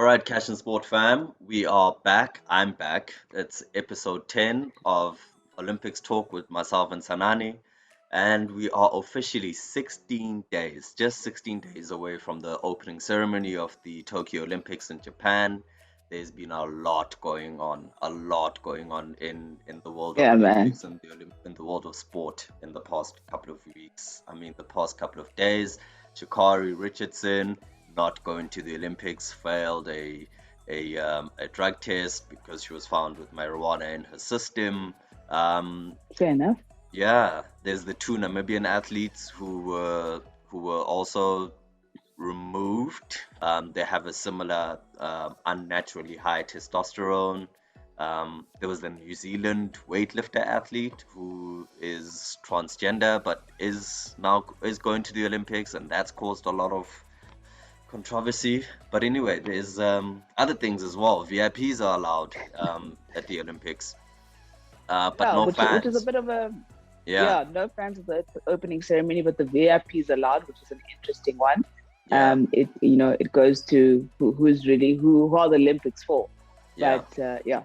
All right, Cash and Sport fam, we are back. I'm back. It's episode 10 of Olympics Talk with myself and Sanani. And we are officially 16 days, just 16 days away from the opening ceremony of the Tokyo Olympics in Japan. There's been a lot going on in the world of Yeah, man. Olympics and in the world of sport in the past couple of weeks. I mean, the past couple of days. Sha'Carri Richardson not going to the Olympics, failed a drug test because she was found with marijuana in her system. Um, Fair enough. yeah, there's the two Namibian athletes who were also removed. They have a similar unnaturally high testosterone. There was the New Zealand weightlifter athlete who is transgender but is going to the Olympics, and that's caused a lot of controversy. But anyway, there's other things as well. VIPs are allowed at the Olympics, but Yeah, no which is a fans. bit of a Yeah, yeah, no fans of the opening ceremony, but the VIP is allowed, which is an interesting one. yeah, It goes to who are the Olympics for. yeah, But yeah,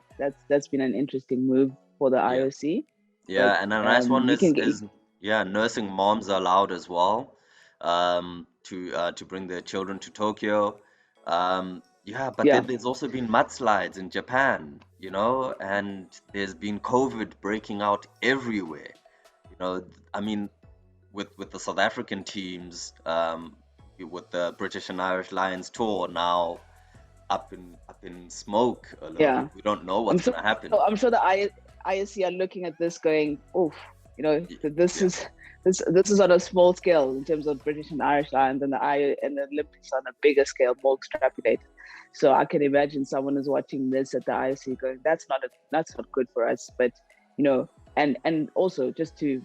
that's been an interesting move for the yeah, IOC. But yeah. And a nice one we can get is yeah, nursing moms are allowed as well to bring their children to Tokyo. Yeah, but yeah, then there's also been mudslides in Japan, and there's been COVID breaking out everywhere. I mean, with the South African teams, with the British and Irish Lions tour now up in smoke a little bit. yeah. We don't know I'm what's sure gonna happen. I'm sure the IOC are looking at this going, oof, Y- this Yeah, is this is on a small scale in terms of British and Irish Lions, and the Olympics on a bigger scale, more extrapolated. So I can imagine someone is watching this at the IOC going, that's not good for us. But and also just to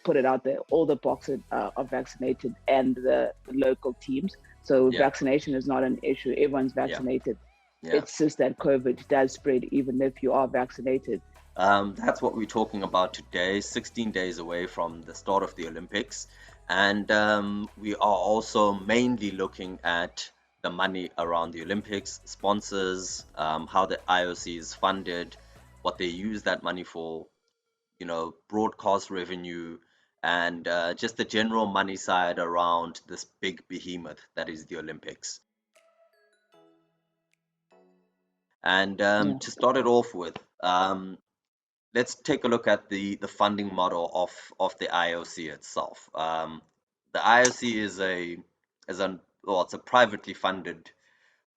put it out there, all the boxers are vaccinated and the local teams. So yeah, vaccination is not an issue. Everyone's yeah, vaccinated. yeah. It's just that COVID does spread even if you are vaccinated. That's what we're talking about today, 16 days away from the start of the Olympics. And we are also mainly looking at the money around the Olympics, sponsors, how the IOC is funded, what they use that money for, broadcast revenue, and just the general money side around this big behemoth that is the Olympics. And Yeah. to start it off with, let's take a look at the funding model of the IOC itself. The IOC it's a privately funded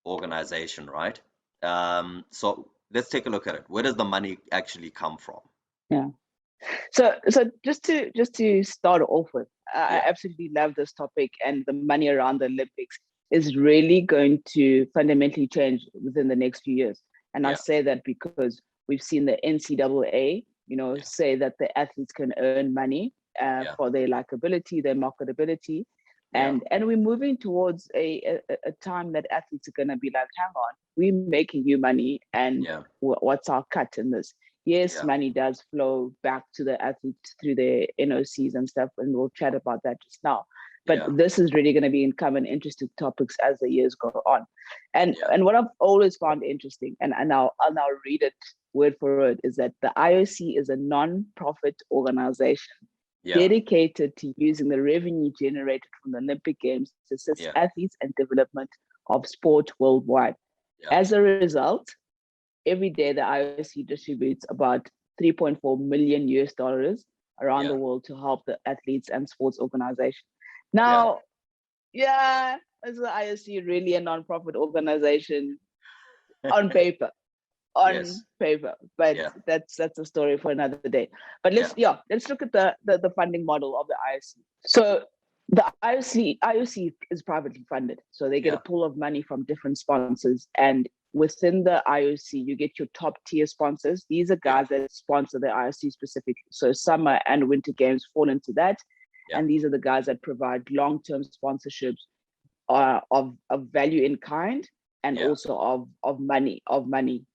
organization, right? So let's take a look at it. Where does the money actually come from? Yeah. So just to start off with, I Yeah, absolutely love this topic, and the money around the Olympics is really going to fundamentally change within the next few years. And I yeah, say that because we've seen the NCAA, yeah, say that the athletes can earn money yeah, for their likability, their marketability, yeah, and we're moving towards a time that athletes are going to be like, hang on, we're making you money, and yeah, what's our cut in this? Yes, yeah, money does flow back to the athletes through their NOCs and stuff, and we'll chat about that just now. But yeah, this is really going to become interesting topics as the years go on. And yeah, and what I've always found interesting, and I'll now read it word for word, is that the IOC is a non-profit organization yeah, dedicated to using the revenue generated from the Olympic Games to assist yeah, athletes and development of sport worldwide. yeah, As a result, every day the IOC distributes about 3.4 million US dollars around yeah, the world to help the athletes and sports organizations. yeah. Now, yeah, is the IOC really a non-profit organization on paper? On Yes, paper, but yeah, that's a story for another day. But yeah, let's look at the funding model of the IOC. So the IOC is privately funded, so they get a yeah, pool of money from different sponsors, and within the IOC you get your top tier sponsors. These are yeah, guys that sponsor the IOC specifically, so summer and winter games fall into that, yeah, and these are the guys that provide long-term sponsorships of value in kind, and yeah, also of money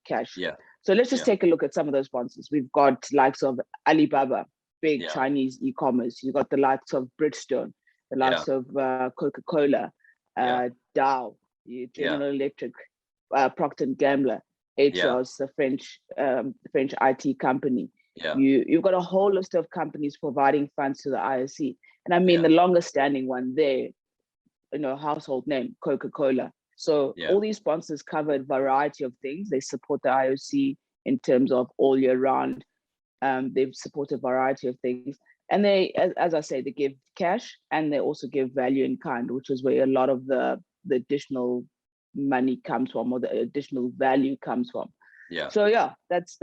cash. yeah, So let's just yeah, take a look at some of those sponsors. We've got likes of Alibaba, big yeah, Chinese e-commerce. You've got the likes of Bridgestone, the yeah, likes of Coca-Cola, yeah, Dow, yeah, General Electric. Procter and Gamble, Yeah. Atos, the French IT company. Yeah. You've got a whole list of companies providing funds to the IOC, and I mean Yeah. the longest standing one there, household name, Coca-Cola. So Yeah. all these sponsors cover a variety of things. They support the IOC in terms of all year round. They've supported a variety of things. And they, as I say, they give cash and they also give value in kind, which is where a lot of the additional money comes from, or the additional value comes from. Yeah. So yeah, that's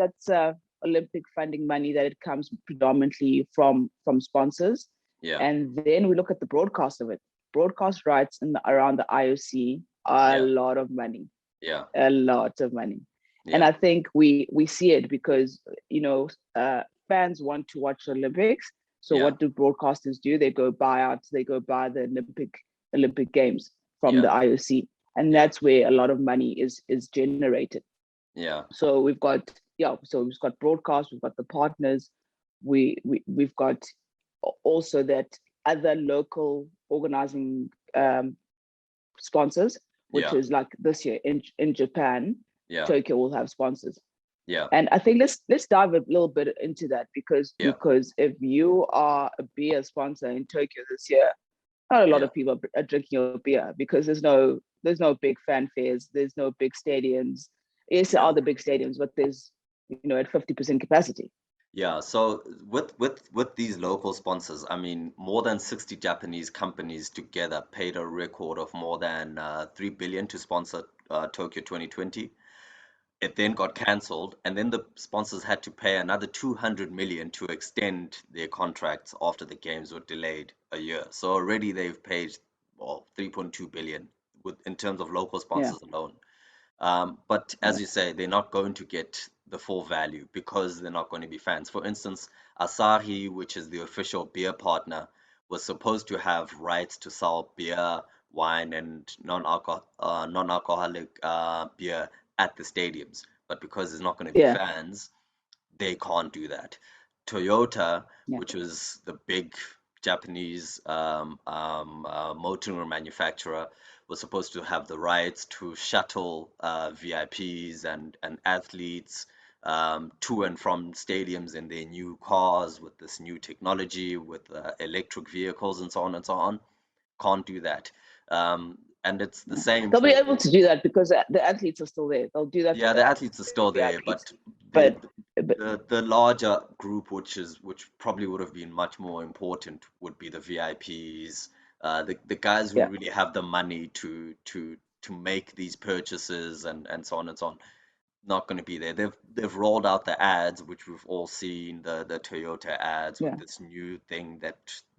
Olympic funding money that it comes predominantly from sponsors. Yeah. And then we look at the broadcast of it. Broadcast rights around the IOC are Yeah. a lot of money. Yeah. A lot of money. And Yeah. I think we see it because fans want to watch Olympics. So Yeah. what do broadcasters do? They go buy the Olympic Games from the IOC, and Yeah. that's where a lot of money is generated. Yeah. So we've got broadcast, we've got the partners, we've got also that other local organizing sponsors, which Yeah. is like this year in Japan, Yeah. Tokyo will have sponsors. Yeah. And I think let's dive a little bit into that because Yeah. if you are a beer sponsor in Tokyo this year, not a lot Yeah. of people are drinking your beer because there's no big fanfares, there's no big stadiums. Yes, there Yeah. are the big stadiums, but there's at 50% capacity. Yeah, so with these local sponsors, I mean, more than 60 Japanese companies together paid a record of more than 3 billion to sponsor Tokyo 2020. It then got cancelled, and then the sponsors had to pay another 200 million to extend their contracts after the games were delayed a year. So already they've paid, well, 3.2 billion in terms of local Yeah. sponsors alone. But as you say, they're not going to get the full value because they're not going to be fans. For instance, Asahi, which is the official beer partner, was supposed to have rights to sell beer, wine, and non-alcoholic beer at the stadiums. But because there's not going to be Yeah. fans, they can't do that. Toyota, Yeah. which was the big Japanese motor manufacturer, was supposed to have the rights to shuttle VIPs and athletes to and from stadiums in their new cars with this new technology, with electric vehicles and so on and so on. Can't do that. And it's the same They'll be for, able to do that because the athletes are still there. They'll do that. yeah, the athletes are still there, but but the larger group, which probably would have been much more important, would be the VIPs, the guys who yeah. really have the money to make these purchases and so on and so on. Not going to be there. They've rolled out the ads, which we've all seen, the Toyota ads with Yeah. this new thing,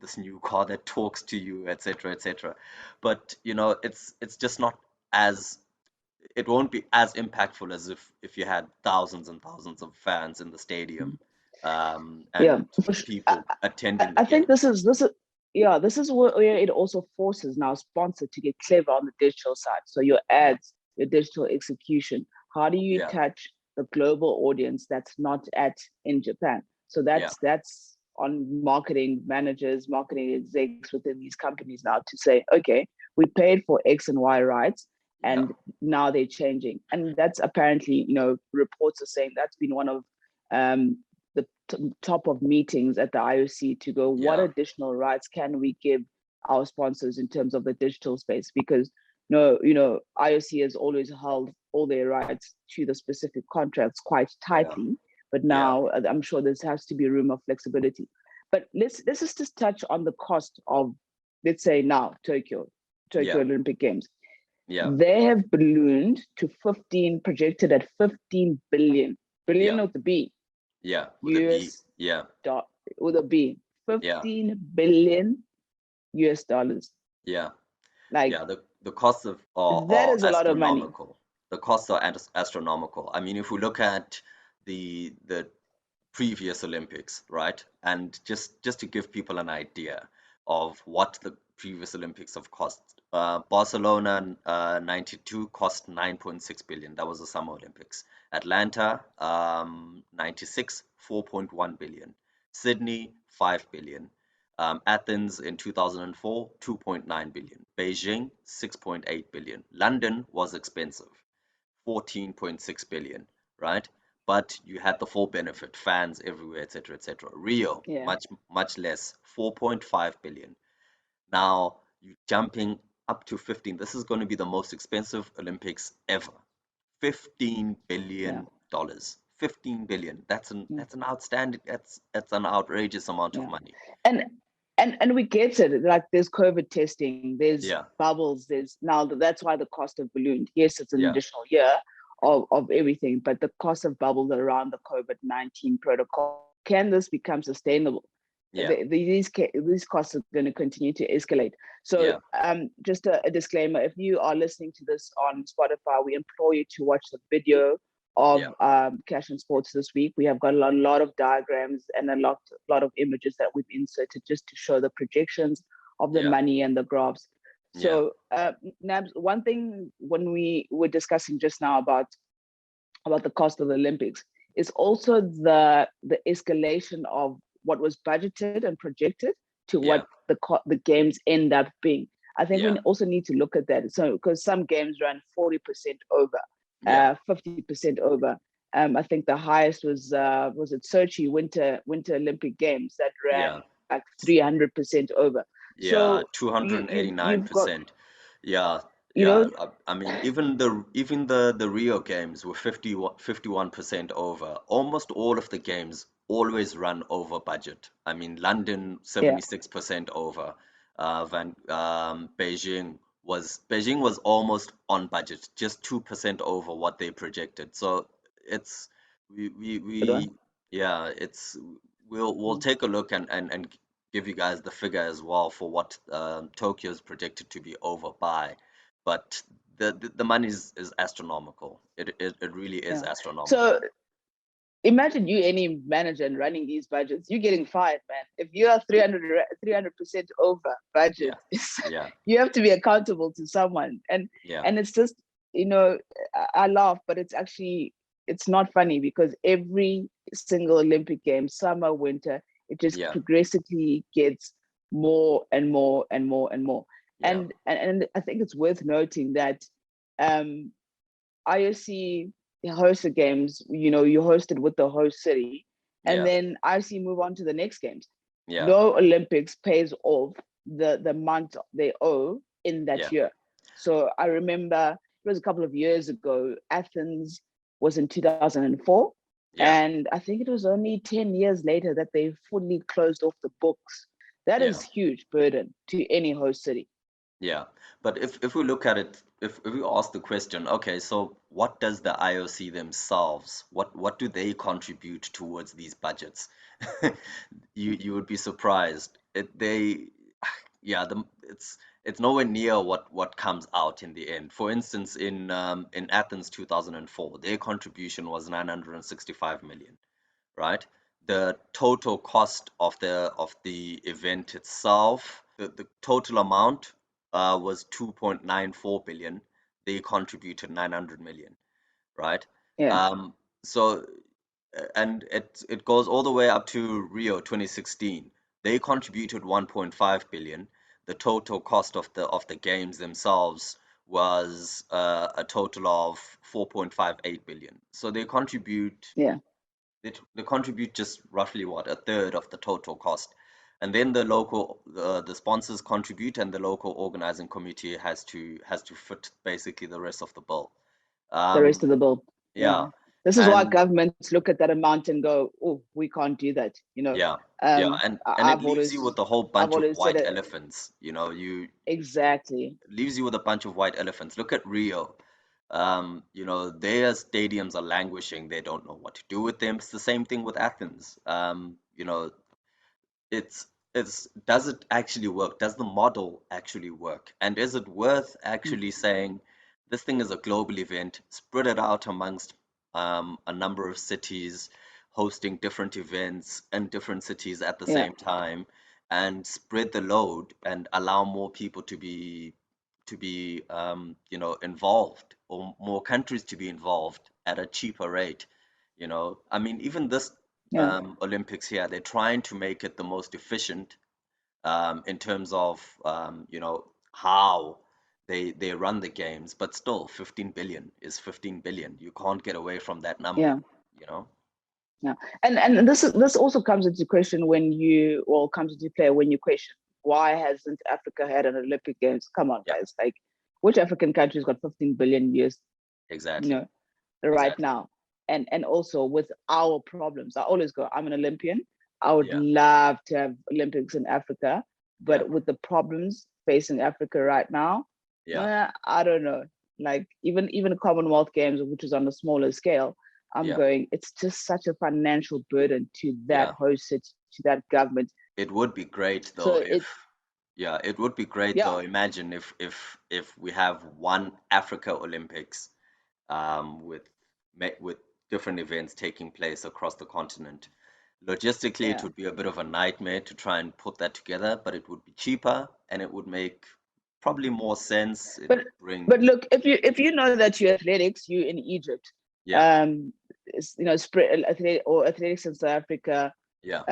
this new car that talks to you, etc., etc. But it's just not as it won't be as impactful as if you had thousands and thousands of fans in the stadium, Yeah. and people attending the I think game. this is where it also forces now sponsor to get clever on the digital side. So your ads, your digital execution, how do you Yeah, touch the global audience that's not in Japan? So yeah, that's on marketing managers, marketing execs within these companies now to say, okay, we paid for X and Y rights, yeah, and now they're changing. And that's apparently, reports are saying that's been one of the top of meetings at the IOC to go, what yeah, additional rights can we give our sponsors in terms of the digital space? Because IOC has always held all their rights to the specific contracts quite yeah, tightly, but yeah, now I'm sure there has to be room of flexibility. But let's just touch on the cost of, let's say now Tokyo yeah, Olympic Games. yeah, They have ballooned to 15, projected at 15 billion yeah, with the B, yeah, with a B. US Yeah, dot with a B, yeah, 15 billion US dollars. yeah. Like Yeah, the costs that are is a lot of money. astronomical. The costs are astronomical. I mean, if we look at the previous Olympics, right? And just to give people an idea of what the previous Olympics have cost. Barcelona 92 cost 9.6 billion. That was the Summer Olympics. Atlanta 96 4.1 billion. Sydney 5 billion. Athens in 2004, 2.9 billion. Beijing, 6.8 billion. London was expensive, 14.6 billion, right? But you had the full benefit, fans everywhere, etc., etc. Rio, Yeah. much less, 4.5 billion. Now you jumping up to 15. This is going to be the most expensive Olympics ever. 15 Yeah. billion dollars. 15 billion. Yeah. That's an outstanding, that's an outrageous amount of Yeah. money. And and we get it. Like there's COVID testing, there's Yeah, bubbles, there's now that's why the cost of ballooned. Yes, it's an yeah, additional year of everything, but the cost of bubbles around the COVID-19 protocol, can this become sustainable? yeah, These costs are going to continue to escalate. So yeah, just a disclaimer, if you are listening to this on Spotify, we implore you to watch the video of yeah, Cash and Sports this week. We have got a lot of diagrams and a lot of images that we've inserted just to show the projections of the yeah, money and the graphs. yeah, So Nabs, one thing when we were discussing just now about the cost of the Olympics is also the escalation of what was budgeted and projected to yeah, what the games end up being. I think yeah, we also need to look at that. So because some games ran 40% over, yeah, 50% over. I think the highest was it Sochi Winter Olympic Games that ran yeah, like 300% over. yeah, So you've got 289%. Yeah, you yeah. know I mean, even the Rio games were 51% over. Almost all of the games always run over budget. I mean, London yeah 76% over. Beijing was almost on budget, just 2% over what they projected. So it's good one. we yeah, it's we'll Mm. take a look and give you guys the figure as well for what Tokyo is projected to be over by, but the money is astronomical. It really is Yeah. So astronomical. imagine you any manager and running these budgets, you're getting fired, man. If you are 300% over budget, Yeah, yeah, you have to be accountable to someone. yeah, And it's just, you know, I laugh, but it's not funny because every single Olympic game, summer, winter, it just yeah, progressively gets more and more and more and more. yeah, And I think it's worth noting that um IOC hosts the games, you know, you host it with the host city, and yeah, then IOC move on to the next games. yeah, No Olympics pays off the month they owe in that yeah, year. So I remember it was a couple of years ago, Athens was in 2004. yeah, And I think it was only 10 years later that they fully closed off the books. That yeah. is huge burden to any host city. Yeah, but if we look at it, if we ask the question, okay, so what does the IOC themselves, what do they contribute towards these budgets? You would be surprised. Yeah, it's nowhere near what comes out in the end. For instance, in Athens 2004, their contribution was 965 million, right? The total cost of the event itself, the total amount was 2.94 billion. They contributed 900 million, right? Yeah, So and it goes all the way up to Rio 2016. They contributed 1.5 billion. The total cost of the games themselves was a total of 4.58 billion. So yeah, they contribute just roughly what, a third of the total cost. And then the sponsors contribute, and the local organizing committee has to foot basically the rest of the bill. the rest Um, of the bill. yeah, Yeah. This is why and governments look at that amount and go, "Oh, we can't do that." You know, yeah, yeah, um, and it I've leaves you always, with a whole I've bunch of always said white it elephants. You exactly. leaves you with a bunch of white elephants. Look at Rio. Their stadiums are languishing. They don't know what to do with them. It's the same thing with Athens. It's does it actually work? Does the model actually work? And is it worth Mm. actually saying this thing is a global event, spread it out amongst a number of cities, hosting different events in different cities at the Yeah, same time, and spread the load and allow more people to be involved, or more countries to be involved at a cheaper rate. I mean, even this yeah, Olympics here, they're trying to make it the most efficient in terms of how they run the games, but still 15 billion is 15 billion. You can't get away from that number, Yeah. you know? Yeah. And this also comes into question when you, or comes into play when you question, why hasn't Africa had an Olympic Games? Come on, Yeah, guys. Like, which African country's got 15 billion years, you exactly. know, right Exactly. now? And also with our problems, I always go, I'm an Olympian. I would Yeah. love to have Olympics in Africa, Yeah. but with the problems facing Africa right now, Yeah. I don't know. Like even Commonwealth Games, which is on a smaller scale, I'm Yeah. going, it's just such a financial burden to that Yeah. host city, to that government. It would be great So though it, if, yeah, it would be great though. yeah, Imagine if we have one Africa Olympics, with with different events taking place across the continent. Logistically, it yeah. would be a bit of a nightmare to try and put that together, but it would be cheaper and it would make probably more sense. It But would bring, but look, if you know that you're athletics, you in Egypt, yeah, sprint or athletics in South Africa, yeah,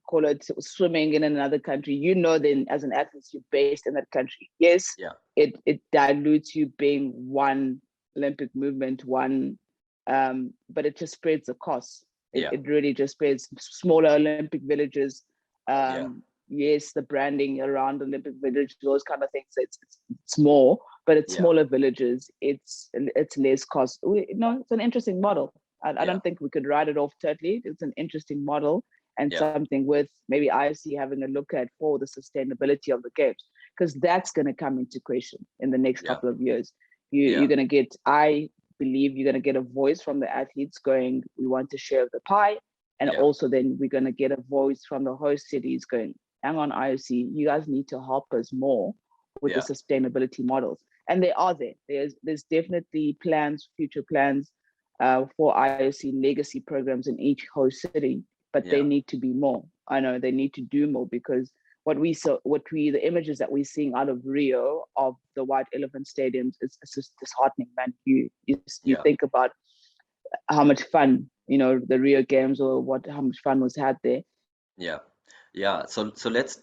call it swimming in another country, you know, then as an athlete, you're based in that country. Yes, yeah, it dilutes you being one Olympic movement, but it just spreads the costs. yeah, It really just spreads smaller Olympic villages. yeah, Yes, the branding around Olympic village, those kind of things, it's more, but it's yeah, smaller villages, it's less cost. It's an interesting model. I yeah, don't think we could write it off totally. It's an interesting model and yeah, something with maybe IFC having a look at for the sustainability of the games, because that's going to come into question in the next yeah, couple of years. yeah, You're going to get, I believe, you're going to get a voice from the athletes going, we want to share the pie, and yeah, also then we're going to get a voice from the host cities going, hang on, IOC, you guys need to help us more with the yeah, sustainability models. And they are there. There's definitely plans, future plans for IOC legacy programs in each host city, but they yeah, need to be more. I know they need to do more, because the images that we're seeing out of Rio of the White Elephant stadiums, it's just disheartening, man. You yeah, think about how much fun, the Rio games, or how much fun was had there. yeah, yeah. So let's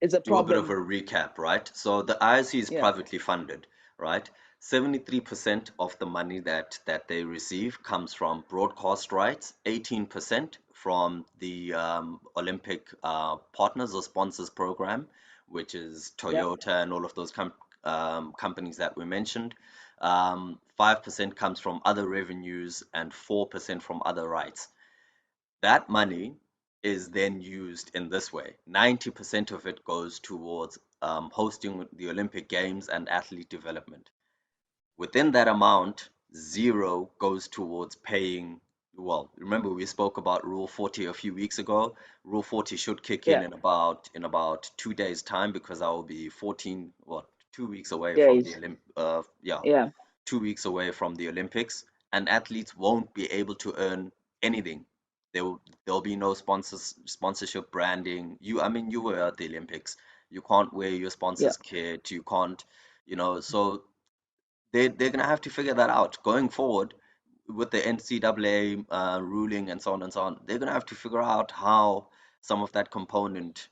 It's a do a bit of a problem. recap, right? So the IOC is Yeah, privately funded, right? 73% of the money that they receive comes from broadcast rights, 18% from the Olympic partners or sponsors program, which is yeah, Toyota and all of those companies that we mentioned. 5% comes from other revenues and 4% from other rights. That money is then used in this way. 90% of it goes towards hosting the Olympic Games and athlete development. Within that amount, zero goes towards paying. Well, remember we spoke about Rule 40 a few weeks ago. Rule 40 should kick in yeah, in about 2 days' time, because I will be 2 weeks away from the days. Olymp yeah, Yeah, 2 weeks away from the Olympics, and athletes won't be able to earn anything. There'll be no sponsorship branding. I mean, you were at the Olympics. You can't wear your yeah, sponsor's kit. You can't, so they're gonna have to figure that out going forward with the NCAA ruling and so on and so on. They're gonna have to figure out how some of that component,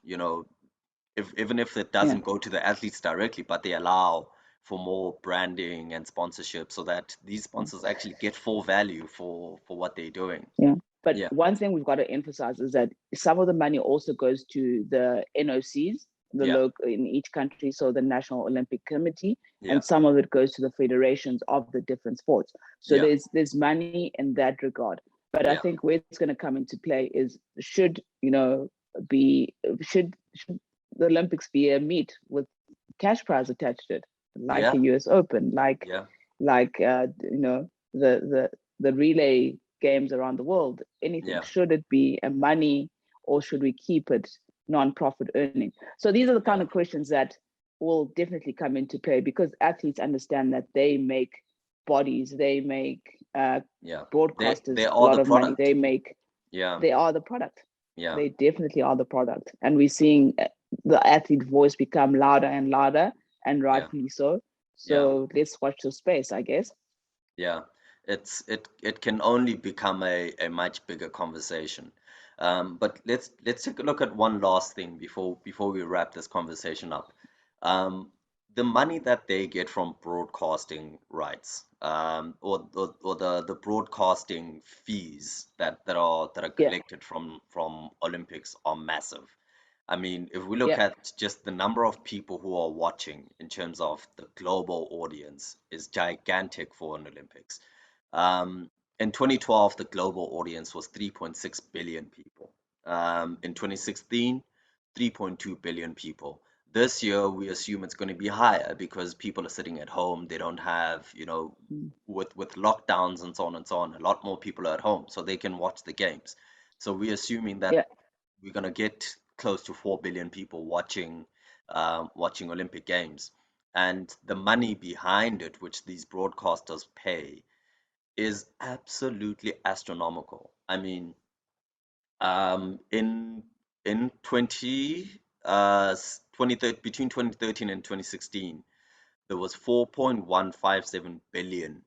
if even if it yeah, doesn't go to the athletes directly, but they allow for more branding and sponsorship so that these sponsors actually get full value for what they're doing. yeah. But Yeah, one thing we've got to emphasize is that some of the money also goes to the NOCs, the yeah, local in each country, so the National Olympic Committee, yeah, and some of it goes to the federations of the different sports. So yeah, there's money in that regard. But I yeah, think where it's going to come into play is be should the Olympics be a meet with cash prize attached to it, like yeah, a US Open, yeah, the relay games around the world, anything. yeah, Should it be a money, or should we keep it non-profit earning? So these are the kind yeah, of questions that will definitely come into play, because athletes understand that they make bodies, they make yeah. They broadcasters a are lot the of money. product. Yeah, They are the product. yeah, They definitely are the product. And we're seeing the athlete voice become louder and louder, and yeah, rightfully so. yeah. So let's watch the space, I guess. Yeah, it can only become a much bigger conversation. But let's take a look at one last thing before we wrap this conversation up. Um, the money that they get from broadcasting rights, or the broadcasting fees that are Yeah, collected from Olympics are massive. I mean, if we look yeah, at just the number of people who are watching in terms of the global audience is gigantic for an Olympics. In 2012, the global audience was 3.6 billion people. In 2016, 3.2 billion people. This year, we assume it's going to be higher because people are sitting at home. They don't have, mm, with lockdowns and so on, a lot more people are at home, so they can watch the games. So we're assuming that yeah, we're going to get close to 4 billion people watching Olympic Games. And the money behind it, which these broadcasters pay, is absolutely astronomical. I mean, in between 2013 and 2016, there was 4.157 billion,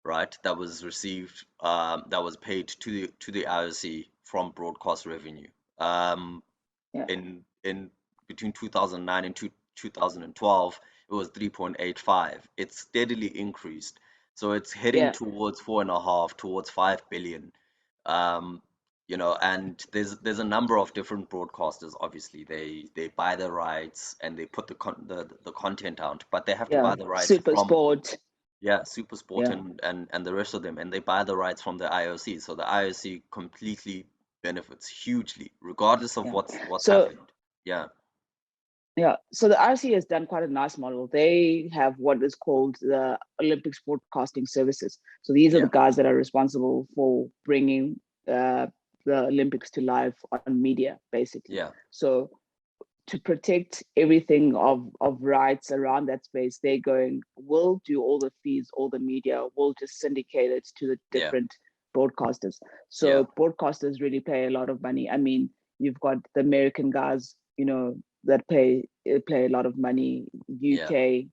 right, that was received, that was paid to the IOC from broadcast revenue. yeah, In between 2009 and 2012, it was 3.85. It's steadily increased, so it's heading yeah, towards 4.5, towards 5 billion. um and there's a number of different broadcasters. Obviously, they buy the rights and they put the content out, but they have to yeah. buy the rights Super from, sport. yeah, SuperSport Yeah, and the rest of them, and they buy the rights from the IOC. So the IOC completely benefits hugely, regardless of yeah. what's So happened. Yeah, yeah, so the RC has done quite a nice model. They have what is called the Olympics Broadcasting Services. So these are the yeah, guys that are responsible for bringing uh, the Olympics to life on media, basically. yeah, So to protect everything of rights around that space, they're going, we'll do all the feeds, all the media, we'll just syndicate it to the yeah, different broadcasters. yeah, So broadcasters really pay a lot of money. I mean, you've got the American guys, that play a lot of money. yeah, UK,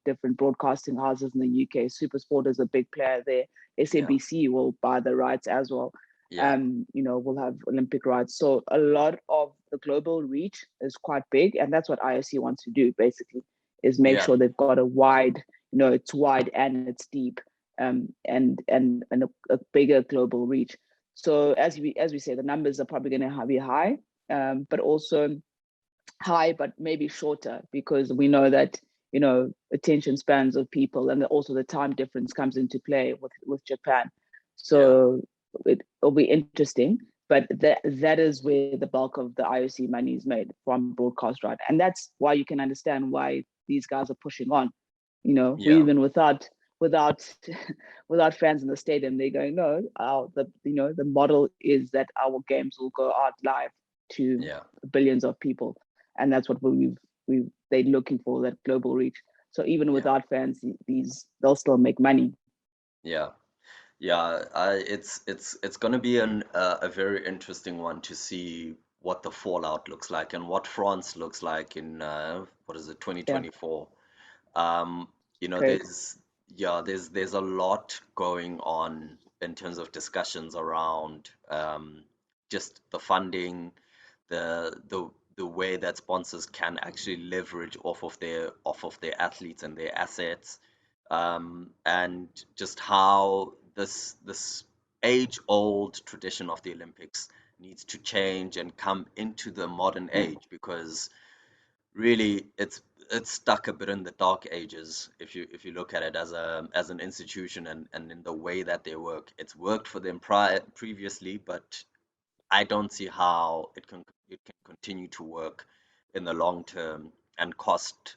different broadcasting houses in the UK. Supersport is a big player there. yeah, SABC will buy the rights as well. yeah, We'll have Olympic rights. So a lot of the global reach is quite big, and that's what IOC wants to do basically, is make yeah, sure they've got a wide, it's wide and it's deep, and a bigger global reach. So as we say, the numbers are probably going to be high, but also high, but maybe shorter, because we know that attention spans of people, and also the time difference comes into play with Japan. yeah, So it'll be interesting, but that is where the bulk of the IOC money is made, from broadcast right, and that's why you can understand why these guys are pushing on. yeah, Even without without fans in the stadium, they're going, no, the model is that our games will go out live to yeah, billions of people, and that's what they're looking for, that global reach. So even yeah, without fans, they'll still make money. yeah. Yeah, it's going to be a very interesting one to see what the fallout looks like and what France looks like in, what is it, Yeah, 2024. great. There's a lot going on in terms of discussions around, just the funding, the way that sponsors can actually leverage off of their athletes and their assets, and just how this age-old tradition of the Olympics needs to change and come into the modern Yeah, age, because really it's stuck a bit in the dark ages. If you look at it as an institution, and in the way that they work, it's worked for them previously, but I don't see how it can continue to work in the long term and cost,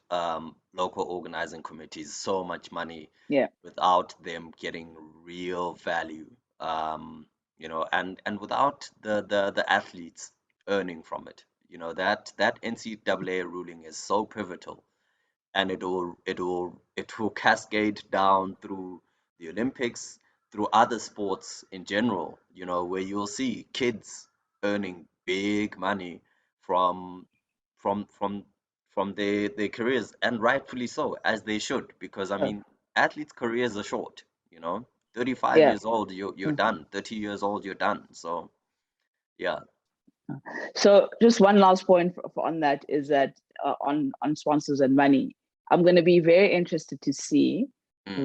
local organizing committees so much money yeah, without them getting real value, and without the athletes earning from it. That NCAA ruling is so pivotal, and it will cascade down through the Olympics, through other sports in general, where you'll see kids earning big money from from from from their careers, and rightfully so, as they should, because I uh, mean, athletes' careers are short, 35 yeah. years old, you're Mm. done. 30 years old, you're done. So yeah, So just one last point on that is that on sponsors and money, I'm going to be very interested to see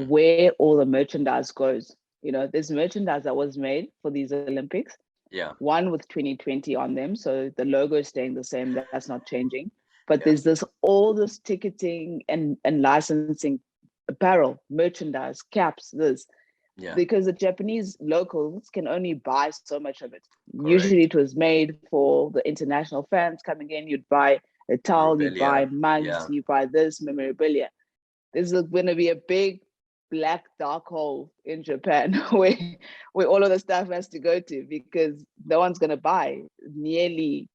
where all the merchandise goes. There's merchandise that was made for these Olympics. Yeah. One with 2020 on them, so the logo is staying the same. That's not changing. But there's all this ticketing and licensing, apparel, merchandise, caps, this. Yeah. Because the Japanese locals can only buy so much of it. Correct. Usually it was made for the international fans coming in. You'd buy a towel, you'd buy mugs, you buy this memorabilia. There's going to be a big black dark hole in Japan where all of the stuff has to go to, because no one's going to buy nearly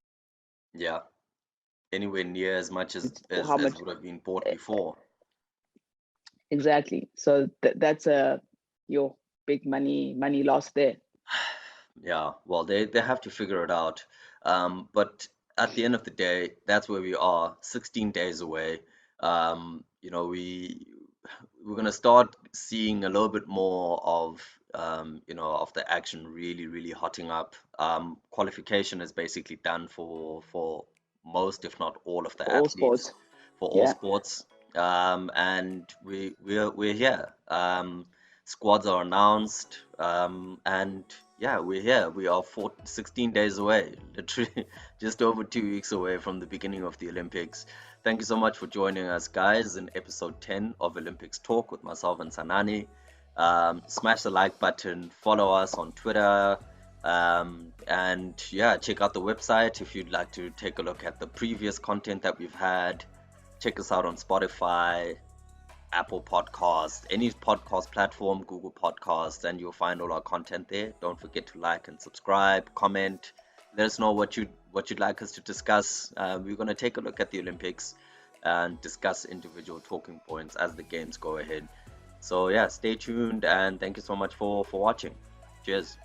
anywhere near as much as would have been bought before. Exactly. So that's your big money loss there. Yeah, well, they have to figure it out. But at the end of the day, that's where we are, 16 days away. We're gonna start seeing a little bit more of of the action really, really hotting up. Qualification is basically done for most, if not all, of the athletes, for all sports. And we're here. Squads are announced, and yeah, we're here. We are 16 days away, literally just over 2 weeks away from the beginning of the Olympics. Thank you so much for joining us, guys, in episode 10 of Olympics Talk with myself and Sanani. Smash the like button, follow us on Twitter, and yeah, check out the website if you'd like to take a look at the previous content that we've had. Check us out on Spotify, Apple Podcasts, any podcast platform, Google Podcasts, and you'll find all our content there. Don't forget to like and subscribe, comment. Let us know what you'd like us to discuss. We're going to take a look at the Olympics and discuss individual talking points as the games go ahead. So yeah, stay tuned, and thank you so much for watching. Cheers.